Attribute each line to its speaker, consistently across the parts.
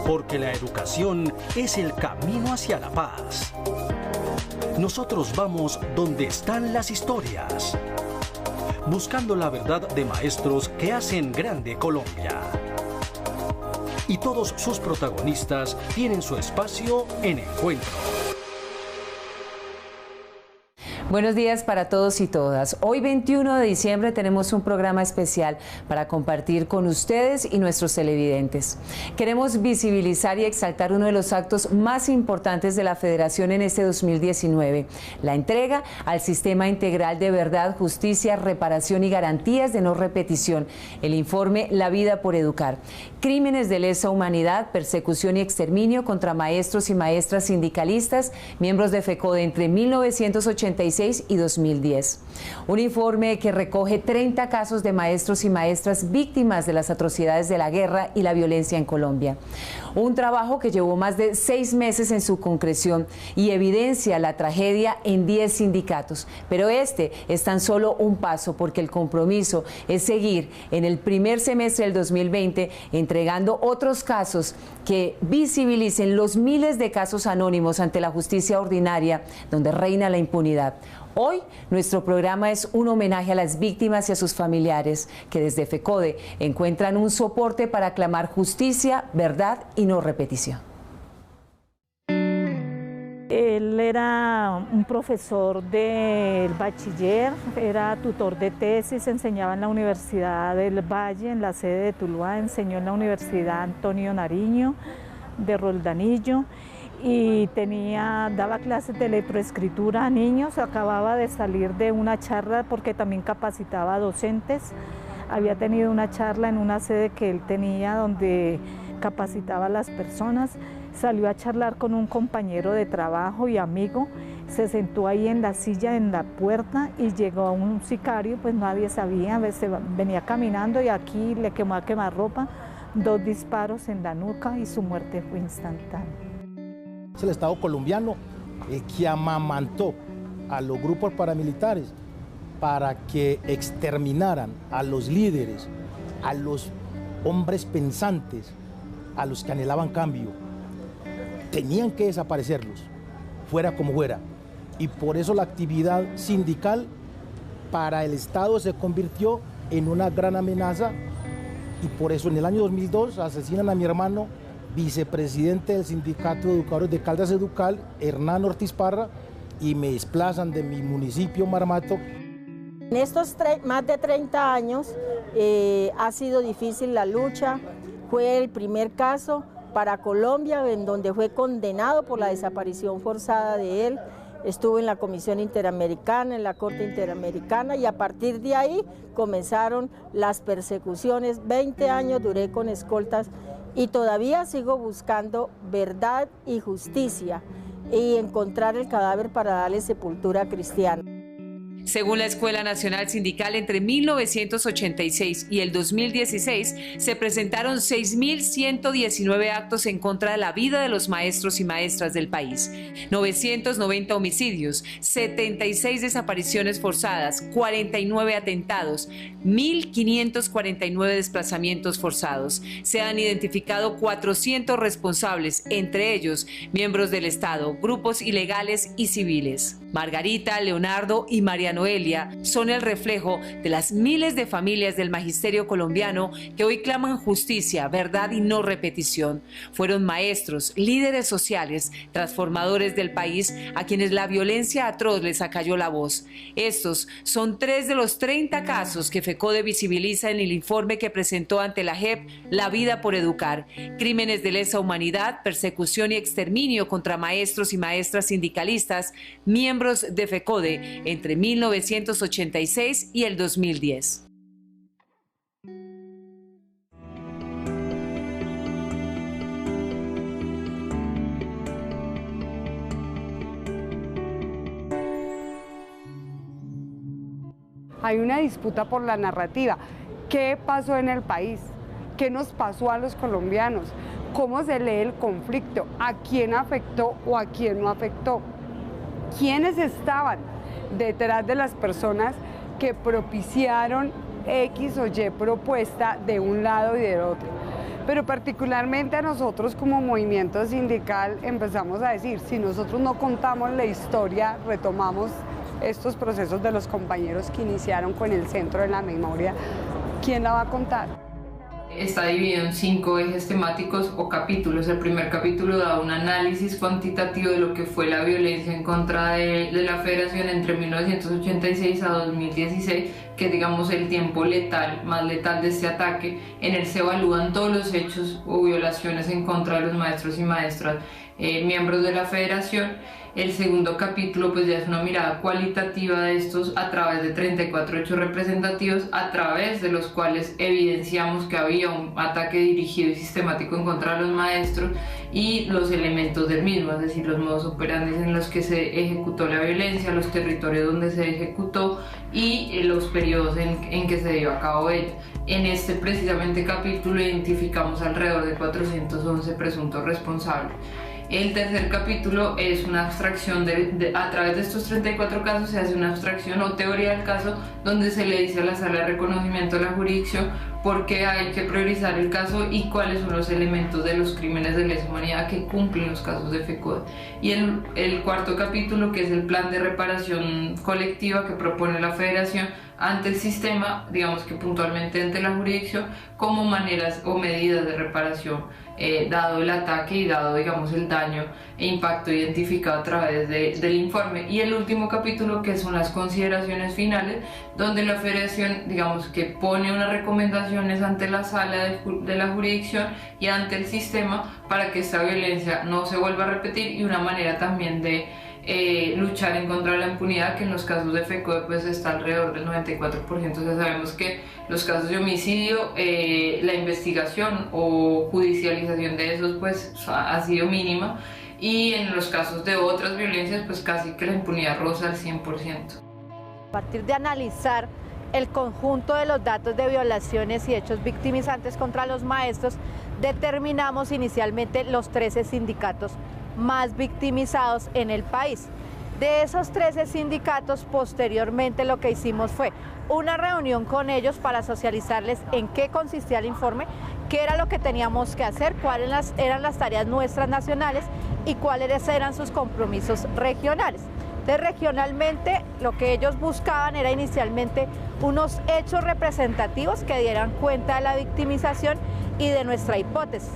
Speaker 1: porque la educación es el camino hacia la paz. Nosotros vamos donde están las historias, buscando la verdad de maestros que hacen grande Colombia. Y todos sus protagonistas tienen su espacio en Encuentro.
Speaker 2: Buenos días para todos y todas. Hoy 21 de diciembre tenemos un programa especial para compartir con ustedes y nuestros televidentes. Queremos visibilizar y exaltar uno de los actos más importantes de la Federación en este 2019, la entrega al Sistema Integral de Verdad, Justicia, Reparación y Garantías de No Repetición, el informe La Vida por Educar. Crímenes de lesa humanidad, persecución y exterminio contra maestros y maestras sindicalistas, miembros de FECODE entre 1986 y 2010. Un informe que recoge 30 casos de maestros y maestras víctimas de las atrocidades de la guerra y la violencia en Colombia. Un trabajo que llevó más de 6 meses en su concreción y evidencia la tragedia en 10 sindicatos. Pero este es tan solo un paso, porque el compromiso es seguir en el primer semestre del 2020 entregando otros casos que visibilicen los miles de casos anónimos ante la justicia ordinaria donde reina la impunidad. Hoy nuestro programa es un homenaje a las víctimas y a sus familiares que desde FECODE encuentran un soporte para clamar justicia, verdad y no repetición.
Speaker 3: Él era un profesor del bachiller, era tutor de tesis, enseñaba en la Universidad del Valle, en la sede de Tuluá, enseñó en la Universidad Antonio Nariño de Roldanillo y daba clases de letroescritura a niños. Acababa de salir de una charla porque también capacitaba a docentes. Había tenido una charla en una sede que él tenía donde capacitaba a las personas. Salió a charlar con un compañero de trabajo y amigo, se sentó ahí en la silla en la puerta y llegó un sicario, pues nadie sabía, venía caminando y aquí le quemó a quemarropa, 2 disparos en la nuca y su muerte fue instantánea.
Speaker 4: Es el Estado colombiano el que amamantó a los grupos paramilitares para que exterminaran a los líderes, a los hombres pensantes, a los que anhelaban cambio. Tenían que desaparecerlos, fuera como fuera. Y por eso la actividad sindical para el Estado se convirtió en una gran amenaza y por eso en el año 2002 asesinan a mi hermano, vicepresidente del Sindicato de Educadores de Caldas Educal, Hernán Ortiz Parra, y me desplazan de mi municipio, Marmato.
Speaker 5: En estos más de 30 años ha sido difícil la lucha. Fue el primer caso para Colombia en donde fue condenado por la desaparición forzada de él. Estuvo en la Comisión Interamericana, en la Corte Interamericana, y a partir de ahí comenzaron las persecuciones. 20 años duré con escoltas y todavía sigo buscando verdad y justicia y encontrar el cadáver para darle sepultura cristiana.
Speaker 2: Según la Escuela Nacional Sindical, entre 1986 y el 2016 se presentaron 6.119 actos en contra de la vida de los maestros y maestras del país, 990 homicidios, 76 desapariciones forzadas, 49 atentados, 1.549 desplazamientos forzados. Se han identificado 400 responsables, entre ellos miembros del Estado, grupos ilegales y civiles. Margarita, Leonardo y María Noelia son el reflejo de las miles de familias del magisterio colombiano que hoy claman justicia, verdad y no repetición. Fueron maestros, líderes sociales, transformadores del país a quienes la violencia atroz les acalló la voz. Estos son 3 de los 30 casos que FECODE visibiliza en el informe que presentó ante la JEP La Vida por Educar. Crímenes de lesa humanidad, persecución y exterminio contra maestros y maestras sindicalistas, miembros de FECODE entre 1986 y el 2010.
Speaker 6: Hay una disputa por la narrativa. ¿Qué pasó en el país? ¿Qué nos pasó a los colombianos? ¿Cómo se lee el conflicto? ¿A quién afectó o a quién no afectó? ¿Quiénes estaban detrás de las personas que propiciaron X o Y propuesta de un lado y del otro? pero particularmente a nosotros como movimiento sindical empezamos a decir, si nosotros no contamos la historia, retomamos estos procesos de los compañeros que iniciaron con el Centro de la Memoria, ¿quién la va a contar?
Speaker 7: Está dividido en 5 ejes temáticos o capítulos. El primer capítulo da un análisis cuantitativo de lo que fue la violencia en contra de la Federación entre 1986 a 2016, que es, digamos, el tiempo letal, más letal de este ataque. En él se evalúan todos los hechos o violaciones en contra de los maestros y maestras miembros de la Federación. El segundo capítulo pues ya es una mirada cualitativa de estos a través de 34 hechos representativos, a través de los cuales evidenciamos que había un ataque dirigido y sistemático en contra de los maestros y los elementos del mismo, es decir, los modos operandi en los que se ejecutó la violencia, los territorios donde se ejecutó y los periodos en que se llevó a cabo ella. En este precisamente capítulo identificamos alrededor de 411 presuntos responsables. El tercer capítulo es una abstracción a través de estos 34 casos se hace una abstracción o teoría del caso, donde se le dice a la sala de reconocimiento de la jurisdicción por qué hay que priorizar el caso y cuáles son los elementos de los crímenes de lesa humanidad que cumplen los casos de FECODE. Y el cuarto capítulo, que es el plan de reparación colectiva que propone la Federación ante el sistema, digamos que puntualmente ante la jurisdicción, como maneras o medidas de reparación dado el ataque y dado, digamos, el daño e impacto identificado a través del informe. Y el último capítulo, que son las consideraciones finales, donde la Federación, digamos, que pone unas recomendaciones ante la sala de la jurisdicción y ante el sistema para que esta violencia no se vuelva a repetir, y una manera también de luchar en contra de la impunidad, que en los casos de FECODE pues está alrededor del 94%. O sea, sabemos que los casos de homicidio, la investigación o judicialización de esos pues ha sido mínima, y en los casos de otras violencias pues casi que la impunidad roza el 100%.
Speaker 8: A partir de analizar el conjunto de los datos de violaciones y hechos victimizantes contra los maestros, determinamos inicialmente los 13 sindicatos más victimizados en el país. De esos 13 sindicatos, posteriormente lo que hicimos fue una reunión con ellos para socializarles en qué consistía el informe, qué era lo que teníamos que hacer, cuáles eran las tareas nuestras nacionales y cuáles eran sus compromisos regionales. Entonces, regionalmente lo que ellos buscaban era inicialmente unos hechos representativos que dieran cuenta de la victimización y de nuestra hipótesis.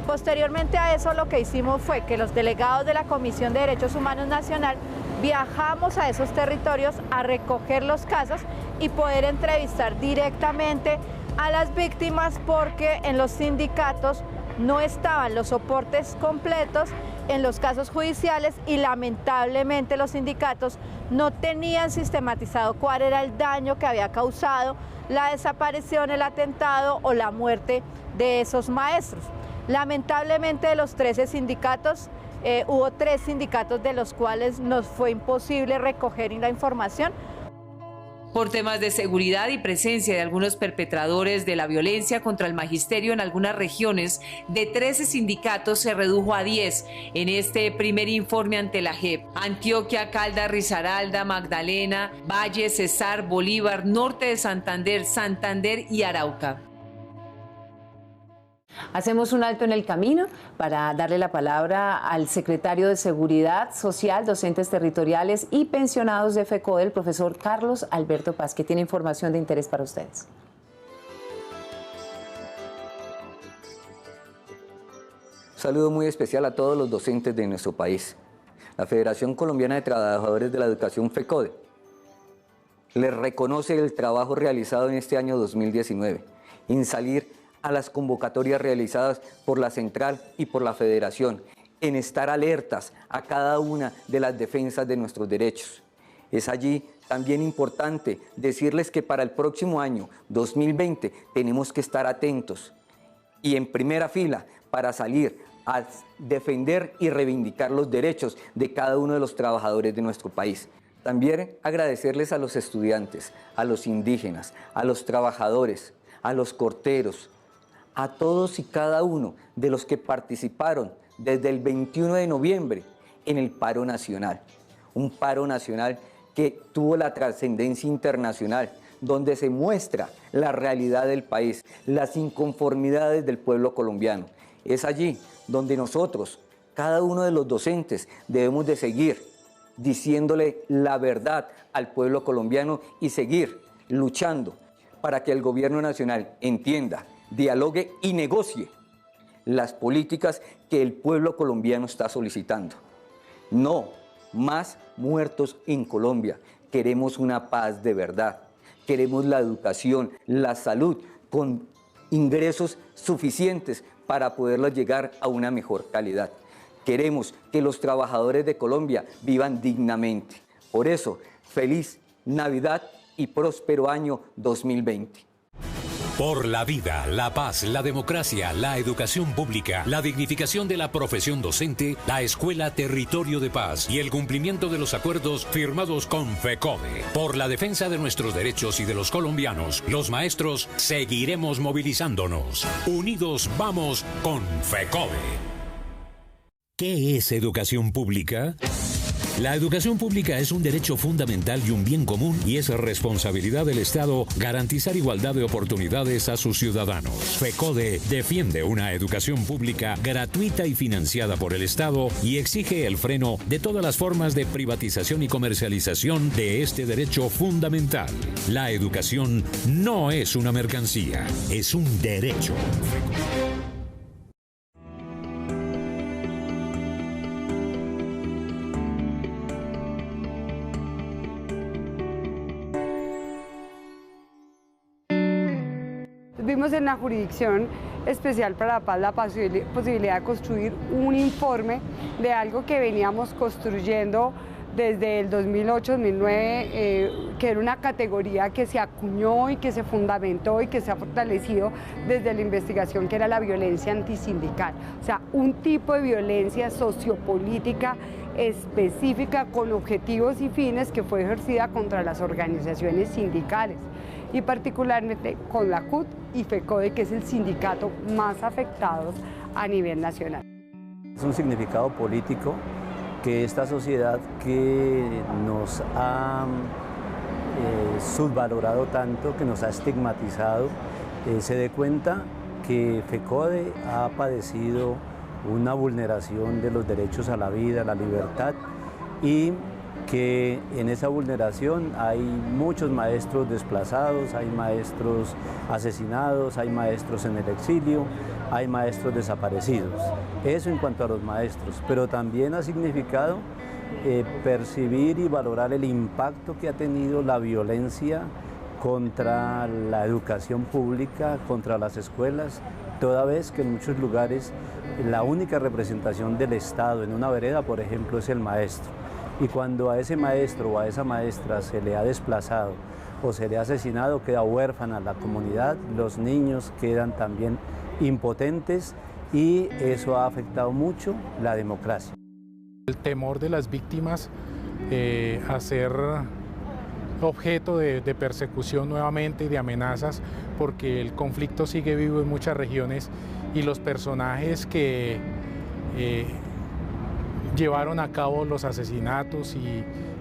Speaker 8: Posteriormente a eso, lo que hicimos fue que los delegados de la Comisión de Derechos Humanos Nacional viajamos a esos territorios a recoger los casos y poder entrevistar directamente a las víctimas, porque en los sindicatos no estaban los soportes completos en los casos judiciales y lamentablemente los sindicatos no tenían sistematizado cuál era el daño que había causado la desaparición, el atentado o la muerte de esos maestros. Lamentablemente, de los 13 sindicatos, hubo 3 sindicatos de los cuales nos fue imposible recoger la información.
Speaker 2: Por temas de seguridad y presencia de algunos perpetradores de la violencia contra el magisterio en algunas regiones, de 13 sindicatos se redujo a 10 en este primer informe ante la JEP. Antioquia, Caldas, Risaralda, Magdalena, Valle, Cesar, Bolívar, Norte de Santander, Santander y Arauca. Hacemos un alto en el camino para darle la palabra al secretario de Seguridad Social, Docentes Territoriales y Pensionados de FECODE, el profesor Carlos Alberto Paz, que tiene información de interés para ustedes.
Speaker 9: Un saludo muy especial a todos los docentes de nuestro país. La Federación Colombiana de Trabajadores de la Educación, FECODE, les reconoce el trabajo realizado en este año 2019 en salir a las convocatorias realizadas por la Central y por la Federación, en estar alertas a cada una de las defensas de nuestros derechos. Es allí también importante decirles que para el próximo año 2020 tenemos que estar atentos y en primera fila para salir a defender y reivindicar los derechos de cada uno de los trabajadores de nuestro país. También agradecerles a los estudiantes, a los indígenas, a los trabajadores, a los corteros, a todos y cada uno de los que participaron desde el 21 de noviembre en el paro nacional. Un paro nacional que tuvo la trascendencia internacional, donde se muestra la realidad del país, las inconformidades del pueblo colombiano. Es allí donde nosotros, cada uno de los docentes, debemos de seguir diciéndole la verdad al pueblo colombiano y seguir luchando para que el gobierno nacional entienda, dialogue y negocie las políticas que el pueblo colombiano está solicitando. No más muertos en Colombia. Queremos una paz de verdad. Queremos la educación, la salud, con ingresos suficientes para poderlos llegar a una mejor calidad. Queremos que los trabajadores de Colombia vivan dignamente. Por eso, feliz Navidad y próspero año 2020.
Speaker 10: Por la vida, la paz, la democracia, la educación pública, la dignificación de la profesión docente, la Escuela Territorio de Paz y el cumplimiento de los acuerdos firmados con FECODE. Por la defensa de nuestros derechos y de los colombianos, los maestros seguiremos movilizándonos. Unidos vamos con FECODE. ¿Qué es educación pública? La educación pública es un derecho fundamental y un bien común y es responsabilidad del Estado garantizar igualdad de oportunidades a sus ciudadanos. FECODE defiende una educación pública gratuita y financiada por el Estado y exige el freno de todas las formas de privatización y comercialización de este derecho fundamental. La educación no es una mercancía, es un derecho.
Speaker 6: Vimos en la Jurisdicción Especial para la Paz la posibilidad de construir un informe de algo que veníamos construyendo desde el 2008-2009, que era una categoría que se acuñó y que se fundamentó y que se ha fortalecido desde la investigación, que era la violencia antisindical. O sea, un tipo de violencia sociopolítica específica con objetivos y fines que fue ejercida contra las organizaciones sindicales y particularmente con la CUT y FECODE, que es el sindicato más afectado a nivel nacional.
Speaker 11: Es un significado político que esta sociedad que nos ha subvalorado tanto, que nos ha estigmatizado, se dé cuenta que FECODE ha padecido una vulneración de los derechos a la vida, a la libertad, y que en esa vulneración hay muchos maestros desplazados, hay maestros asesinados, hay maestros en el exilio, hay maestros desaparecidos. Eso en cuanto a los maestros, pero también ha significado percibir y valorar el impacto que ha tenido la violencia contra la educación pública, contra las escuelas, toda vez que en muchos lugares la única representación del Estado en una vereda, por ejemplo, es el maestro. Y cuando a ese maestro o a esa maestra se le ha desplazado o se le ha asesinado, queda huérfana la comunidad, los niños quedan también impotentes y eso ha afectado mucho la democracia.
Speaker 12: El temor de las víctimas a ser objeto de persecución nuevamente y de amenazas, porque el conflicto sigue vivo en muchas regiones y los personajes que llevaron a cabo los asesinatos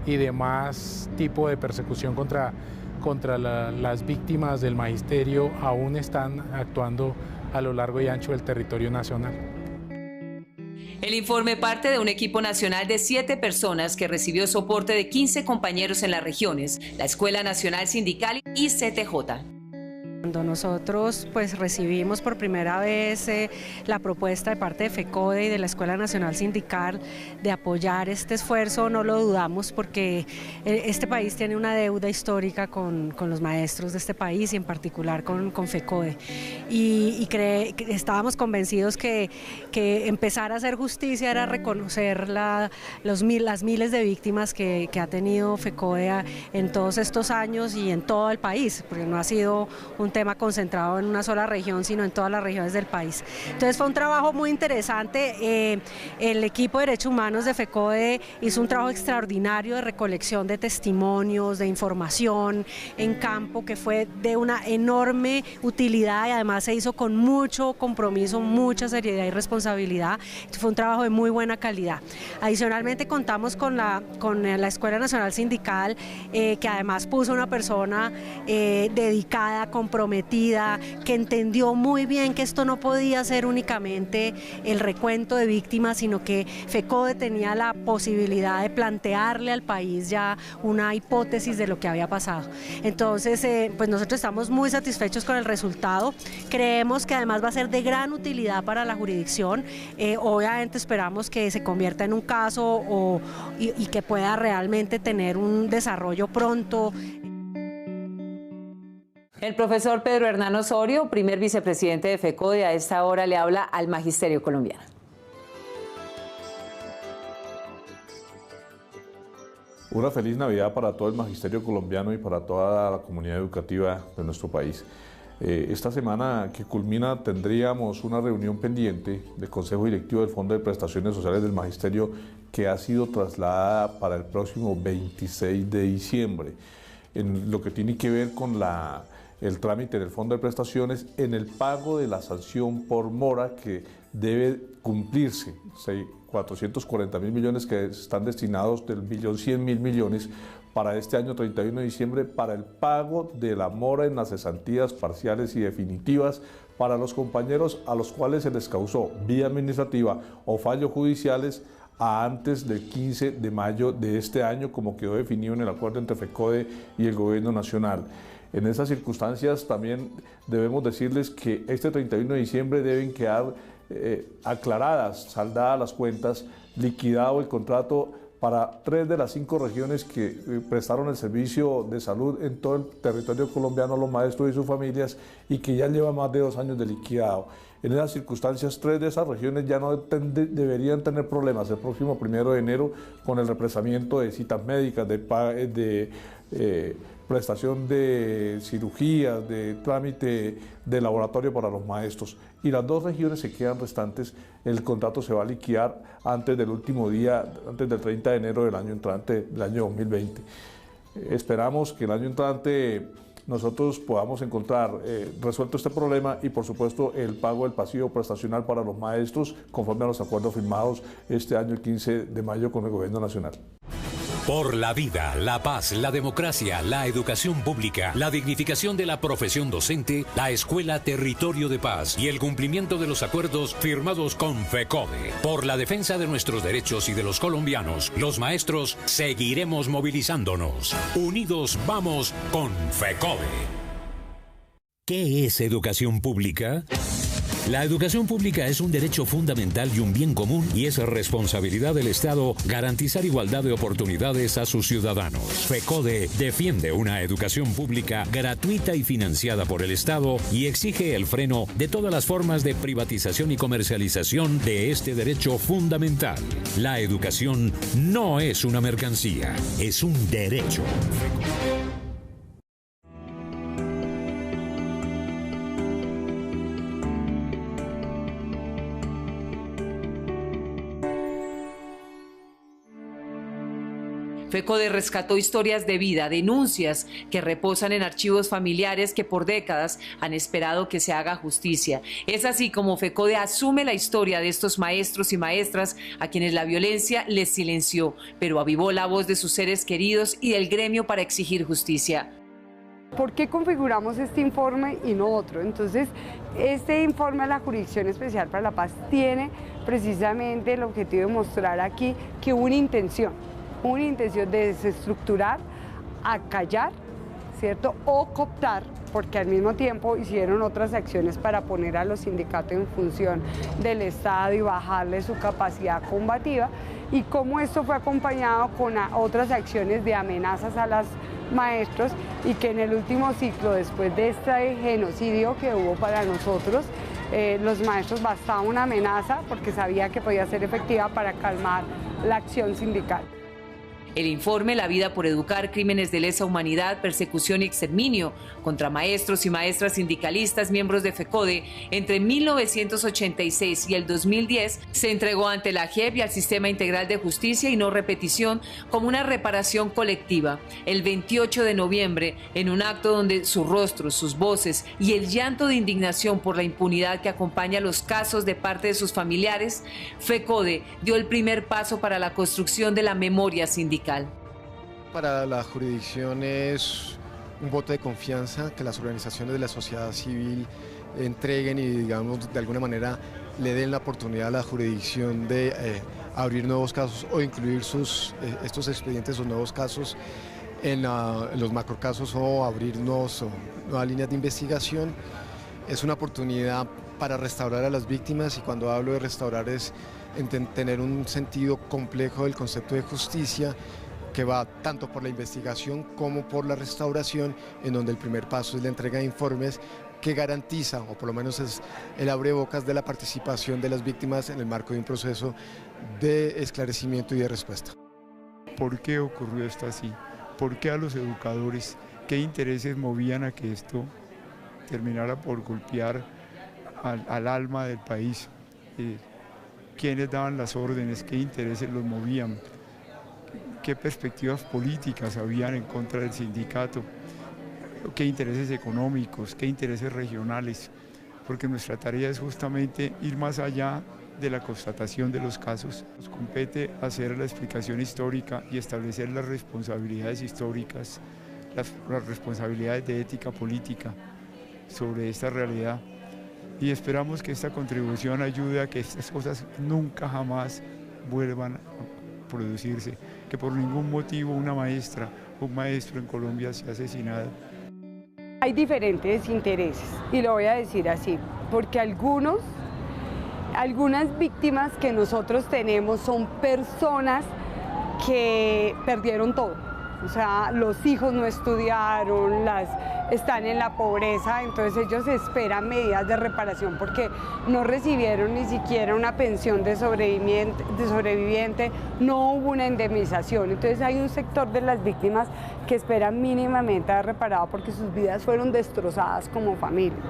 Speaker 12: y demás tipo de persecución contra las víctimas del magisterio aún están actuando a lo largo y ancho del territorio nacional.
Speaker 13: El informe parte de un equipo nacional de 7 personas que recibió soporte de 15 compañeros en las regiones, la Escuela Nacional Sindical y CTJ.
Speaker 14: Cuando nosotros recibimos por primera vez la propuesta de parte de FECODE y de la Escuela Nacional Sindical de apoyar este esfuerzo, no lo dudamos porque este país tiene una deuda histórica con los maestros de este país y en particular con FECODE. Y estábamos convencidos que empezar a hacer justicia era reconocer las miles de víctimas que ha tenido FECODE en todos estos años y en todo el país, porque no ha sido un tema tema concentrado en una sola región, sino en todas las regiones del país. Entonces fue un trabajo muy interesante. El equipo de Derechos Humanos de FECODE hizo un trabajo extraordinario de recolección de testimonios, de información en campo, que fue de una enorme utilidad y además se hizo con mucho compromiso, mucha seriedad y responsabilidad. Fue un trabajo de muy buena calidad. Adicionalmente contamos con la Escuela Nacional Sindical, que además puso una persona dedicada, comprometida, que entendió muy bien que esto no podía ser únicamente el recuento de víctimas, sino que FECODE tenía la posibilidad de plantearle al país ya una hipótesis de lo que había pasado. Entonces, pues nosotros estamos muy satisfechos con el resultado. Creemos que además va a ser de gran utilidad para la jurisdicción. Obviamente esperamos que se convierta en un caso y que pueda realmente tener un desarrollo pronto.
Speaker 2: El profesor Pedro Hernán Osorio, primer vicepresidente de FECODE, a esta hora le habla al Magisterio colombiano.
Speaker 15: Una feliz Navidad para todo el Magisterio colombiano y para toda la comunidad educativa de nuestro país. Esta semana que culmina tendríamos una reunión pendiente del Consejo Directivo del Fondo de Prestaciones Sociales del Magisterio que ha sido trasladada para el próximo 26 de diciembre. En lo que tiene que ver con el trámite del Fondo de Prestaciones en el pago de la sanción por mora que debe cumplirse, 440.000 millones que están destinados del 1.100.000 millones para este año 31 de diciembre para el pago de la mora en las cesantías parciales y definitivas para los compañeros a los cuales se les causó vía administrativa o fallos judiciales antes del 15 de mayo de este año, como quedó definido en el acuerdo entre FECODE y el Gobierno Nacional. En esas circunstancias también debemos decirles que este 31 de diciembre deben quedar aclaradas, saldadas las cuentas, liquidado el contrato para 3 de las 5 regiones que prestaron el servicio de salud en todo el territorio colombiano a los maestros y sus familias y que ya lleva más de 2 años de liquidado. En esas circunstancias, 3 de esas regiones ya no deberían tener problemas el próximo 1 de enero con el represamiento de citas médicas, de prestación de cirugías, de trámite de laboratorio para los maestros. Y las 2 regiones se quedan restantes, el contrato se va a liquidar antes del último día, antes del 30 de enero del año entrante, del año 2020. Esperamos que el año entrante nosotros podamos encontrar resuelto este problema y por supuesto el pago del pasivo prestacional para los maestros conforme a los acuerdos firmados este año el 15 de mayo con el Gobierno Nacional.
Speaker 10: Por la vida, la paz, la democracia, la educación pública, la dignificación de la profesión docente, la Escuela Territorio de Paz y el cumplimiento de los acuerdos firmados con FECODE. Por la defensa de nuestros derechos y de los colombianos, los maestros seguiremos movilizándonos. Unidos vamos con FECODE. ¿Qué es educación pública? La educación pública es un derecho fundamental y un bien común y es responsabilidad del Estado garantizar igualdad de oportunidades a sus ciudadanos. FECODE defiende una educación pública gratuita y financiada por el Estado y exige el freno de todas las formas de privatización y comercialización de este derecho fundamental. La educación no es una mercancía, es un derecho.
Speaker 13: FECODE rescató historias de vida, denuncias que reposan en archivos familiares que por décadas han esperado que se haga justicia. Es así como FECODE asume la historia de estos maestros y maestras a quienes la violencia les silenció, pero avivó la voz de sus seres queridos y del gremio para exigir justicia.
Speaker 6: ¿Por qué configuramos este informe y no otro? Entonces, este informe de la Jurisdicción Especial para la Paz tiene precisamente el objetivo de mostrar aquí que hubo una intención de desestructurar, acallar, ¿cierto? O cooptar, porque al mismo tiempo hicieron otras acciones para poner a los sindicatos en función del Estado y bajarle su capacidad combativa, y cómo esto fue acompañado con otras acciones de amenazas a los maestros, y que en el último ciclo, después de este genocidio que hubo para nosotros, los maestros bastaba una amenaza porque sabía que podía ser efectiva para calmar la acción sindical.
Speaker 13: El informe La vida por educar, crímenes de lesa humanidad, persecución y exterminio contra maestros y maestras sindicalistas miembros de FECODE entre 1986 y el 2010 se entregó ante la JEP y al Sistema Integral de Justicia y No Repetición como una reparación colectiva el 28 de noviembre en un acto donde sus rostros, sus voces y el llanto de indignación por la impunidad que acompaña los casos de parte de sus familiares, FECODE dio el primer paso para la construcción de la memoria sindical.
Speaker 16: Para la jurisdicción es un voto de confianza que las organizaciones de la sociedad civil entreguen y, digamos, de alguna manera le den la oportunidad a la jurisdicción de abrir nuevos casos o incluir estos expedientes o nuevos casos en los macrocasos o abrir nuevas líneas de investigación. Es una oportunidad para restaurar a las víctimas, y cuando hablo de restaurar es tener un sentido complejo del concepto de justicia que va tanto por la investigación como por la restauración, en donde el primer paso es la entrega de informes que garantiza, o por lo menos es el abrebocas de la participación de las víctimas en el marco de un proceso de esclarecimiento y de respuesta.
Speaker 17: ¿Por qué ocurrió esto así? ¿Por qué a los educadores? ¿Qué intereses movían a que esto terminara por golpear al alma del país? ¿Quiénes daban las órdenes? ¿Qué intereses los movían? ¿Qué perspectivas políticas habían en contra del sindicato? ¿Qué intereses económicos? ¿Qué intereses regionales? Porque nuestra tarea es justamente ir más allá de la constatación de los casos. Nos compete hacer la explicación histórica y establecer las responsabilidades históricas, las responsabilidades de ética política sobre esta realidad. Y esperamos que esta contribución ayude a que estas cosas nunca jamás vuelvan a producirse, que por ningún motivo una maestra o un maestro en Colombia sea asesinado.
Speaker 6: Hay diferentes intereses, y lo voy a decir así, porque algunas víctimas que nosotros tenemos son personas que perdieron todo. O sea, los hijos no estudiaron, están en la pobreza, entonces ellos esperan medidas de reparación porque no recibieron ni siquiera una pensión de sobreviviente, no hubo una indemnización. Entonces hay un sector de las víctimas que esperan mínimamente haber reparado porque sus vidas fueron destrozadas como familias.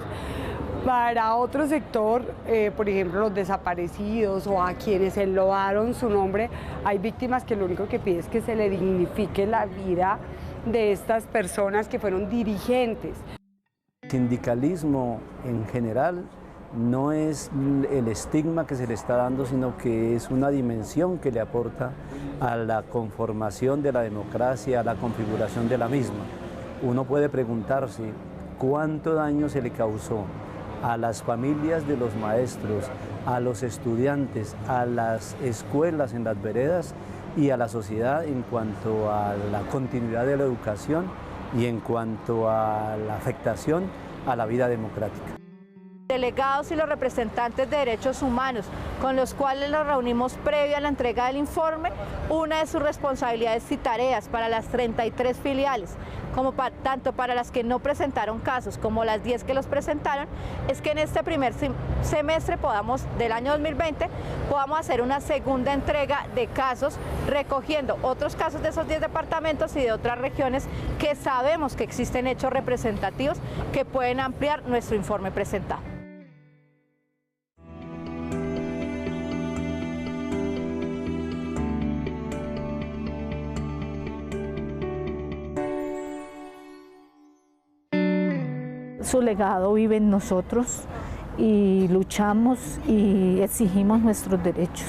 Speaker 6: Para otro sector, por ejemplo, los desaparecidos o a quienes se loaron su nombre, hay víctimas que lo único que piden es que se le dignifique la vida de estas personas que fueron dirigentes.
Speaker 11: El sindicalismo en general no es el estigma que se le está dando, sino que es una dimensión que le aporta a la conformación de la democracia, a la configuración de la misma. Uno puede preguntarse cuánto daño se le causó a las familias de los maestros, a los estudiantes, a las escuelas en las veredas y a la sociedad en cuanto a la continuidad de la educación y en cuanto a la afectación a la vida democrática.
Speaker 8: Delegados y los representantes de derechos humanos, con los cuales nos reunimos previo a la entrega del informe, una de sus responsabilidades y tareas para las 33 filiales, como tanto para las que no presentaron casos como las 10 que los presentaron, es que en este primer semestre del año 2020 podamos hacer una segunda entrega de casos, recogiendo otros casos de esos 10 departamentos y de otras regiones que sabemos que existen hechos representativos que pueden ampliar nuestro informe presentado.
Speaker 3: Su legado vive en nosotros y luchamos y exigimos nuestros derechos.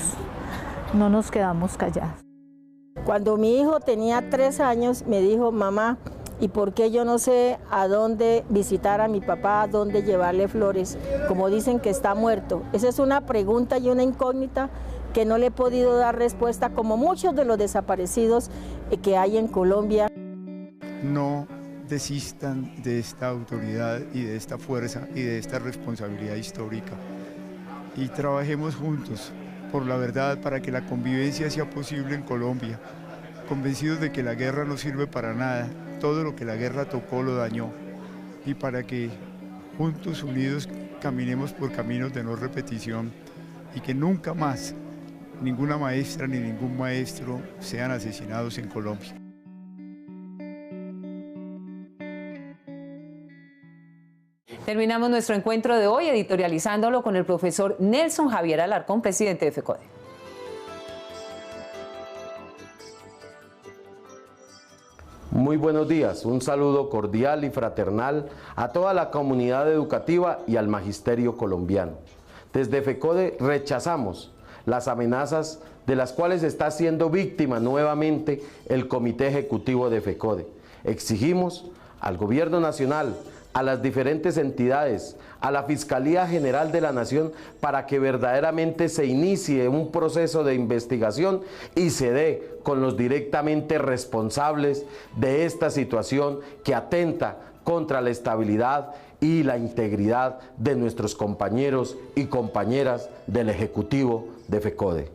Speaker 3: No nos quedamos callados.
Speaker 5: Cuando mi hijo tenía 3 años me dijo, mamá, ¿y por qué yo no sé a dónde visitar a mi papá, a dónde llevarle flores? Como dicen que está muerto. Esa es una pregunta y una incógnita que no le he podido dar respuesta, como muchos de los desaparecidos que hay en Colombia.
Speaker 17: No desistan de esta autoridad y de esta fuerza y de esta responsabilidad histórica. Y trabajemos juntos por la verdad para que la convivencia sea posible en Colombia, convencidos de que la guerra no sirve para nada, todo lo que la guerra tocó lo dañó, y para que juntos, unidos, caminemos por caminos de no repetición y que nunca más ninguna maestra ni ningún maestro sean asesinados en Colombia.
Speaker 2: Terminamos nuestro encuentro de hoy editorializándolo con el profesor Nelson Javier Alarcón, presidente de FECODE.
Speaker 18: Muy buenos días, un saludo cordial y fraternal a toda la comunidad educativa y al magisterio colombiano. Desde FECODE rechazamos las amenazas de las cuales está siendo víctima nuevamente el Comité Ejecutivo de FECODE. Exigimos al Gobierno Nacional, a las diferentes entidades, a la Fiscalía General de la Nación, para que verdaderamente se inicie un proceso de investigación y se dé con los directamente responsables de esta situación que atenta contra la estabilidad y la integridad de nuestros compañeros y compañeras del Ejecutivo de FECODE.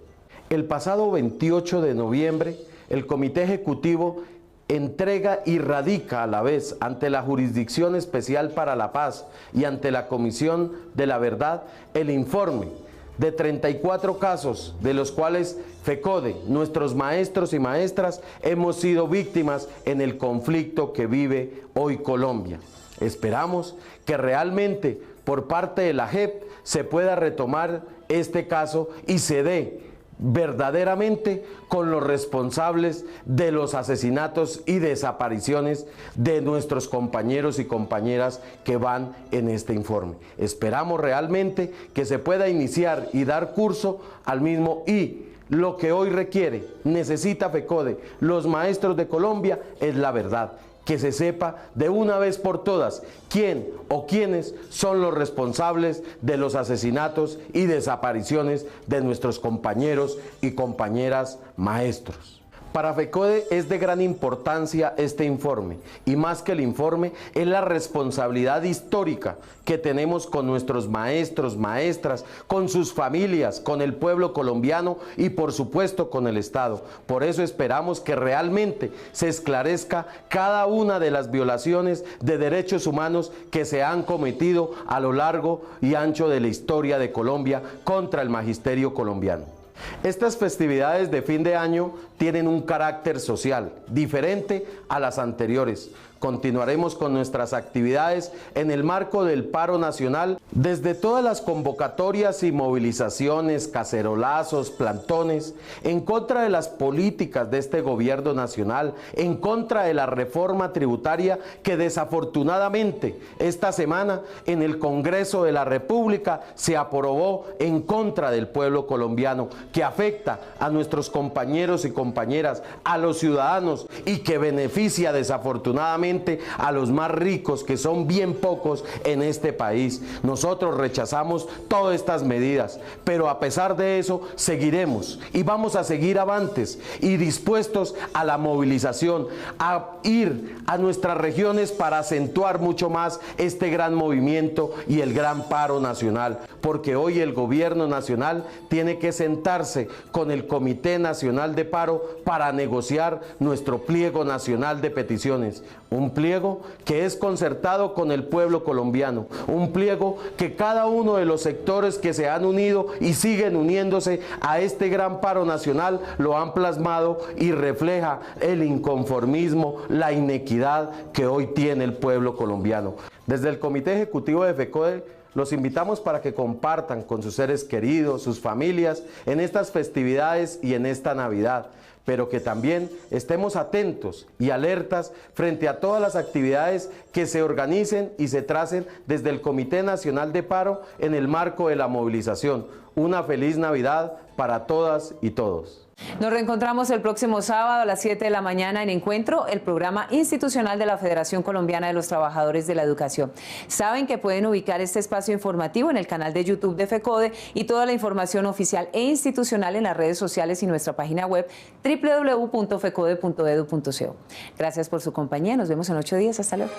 Speaker 18: El pasado 28 de noviembre, el Comité Ejecutivo entrega y radica a la vez ante la Jurisdicción Especial para la Paz y ante la Comisión de la Verdad el informe de 34 casos de los cuales FECODE, nuestros maestros y maestras, hemos sido víctimas en el conflicto que vive hoy Colombia. Esperamos que realmente por parte de la JEP se pueda retomar este caso y se dé verdaderamente con los responsables de los asesinatos y desapariciones de nuestros compañeros y compañeras que van en este informe. Esperamos realmente que se pueda iniciar y dar curso al mismo, y lo que hoy requiere, necesita FECODE, los maestros de Colombia, es la verdad. Que se sepa de una vez por todas quién o quiénes son los responsables de los asesinatos y desapariciones de nuestros compañeros y compañeras maestros. Para FECODE es de gran importancia este informe, y más que el informe es la responsabilidad histórica que tenemos con nuestros maestros, maestras, con sus familias, con el pueblo colombiano y por supuesto con el Estado. Por eso esperamos que realmente se esclarezca cada una de las violaciones de derechos humanos que se han cometido a lo largo y ancho de la historia de Colombia contra el magisterio colombiano. Estas festividades de fin de año tienen un carácter social diferente a las anteriores. Continuaremos con nuestras actividades en el marco del paro nacional, desde todas las convocatorias y movilizaciones, cacerolazos, plantones, en contra de las políticas de este gobierno nacional, en contra de la reforma tributaria que desafortunadamente esta semana en el Congreso de la República se aprobó en contra del pueblo colombiano, que afecta a nuestros compañeros y compañeras, a los ciudadanos, y que beneficia desafortunadamente a los más ricos, que son bien pocos en este país. Nosotros rechazamos todas estas medidas, pero a pesar de eso seguiremos y vamos a seguir avantes y dispuestos a la movilización, a ir a nuestras regiones para acentuar mucho más este gran movimiento y el gran paro nacional, porque hoy el gobierno nacional tiene que sentarse con el Comité Nacional de Paro para negociar nuestro pliego nacional de peticiones. Un pliego que es concertado con el pueblo colombiano, un pliego que cada uno de los sectores que se han unido y siguen uniéndose a este gran paro nacional lo han plasmado y refleja el inconformismo, la inequidad que hoy tiene el pueblo colombiano. Desde el Comité Ejecutivo de FECODE los invitamos para que compartan con sus seres queridos, sus familias, en estas festividades y en esta Navidad, pero que también estemos atentos y alertas frente a todas las actividades que se organicen y se tracen desde el Comité Nacional de Paro en el marco de la movilización. Una feliz Navidad para todas y todos.
Speaker 2: Nos reencontramos el próximo sábado a las 7 de la mañana en Encuentro, el programa institucional de la Federación Colombiana de los Trabajadores de la Educación. Saben que pueden ubicar este espacio informativo en el canal de YouTube de FECODE y toda la información oficial e institucional en las redes sociales y nuestra página web www.fecode.edu.co. Gracias por su compañía. Nos vemos en 8 días. Hasta luego.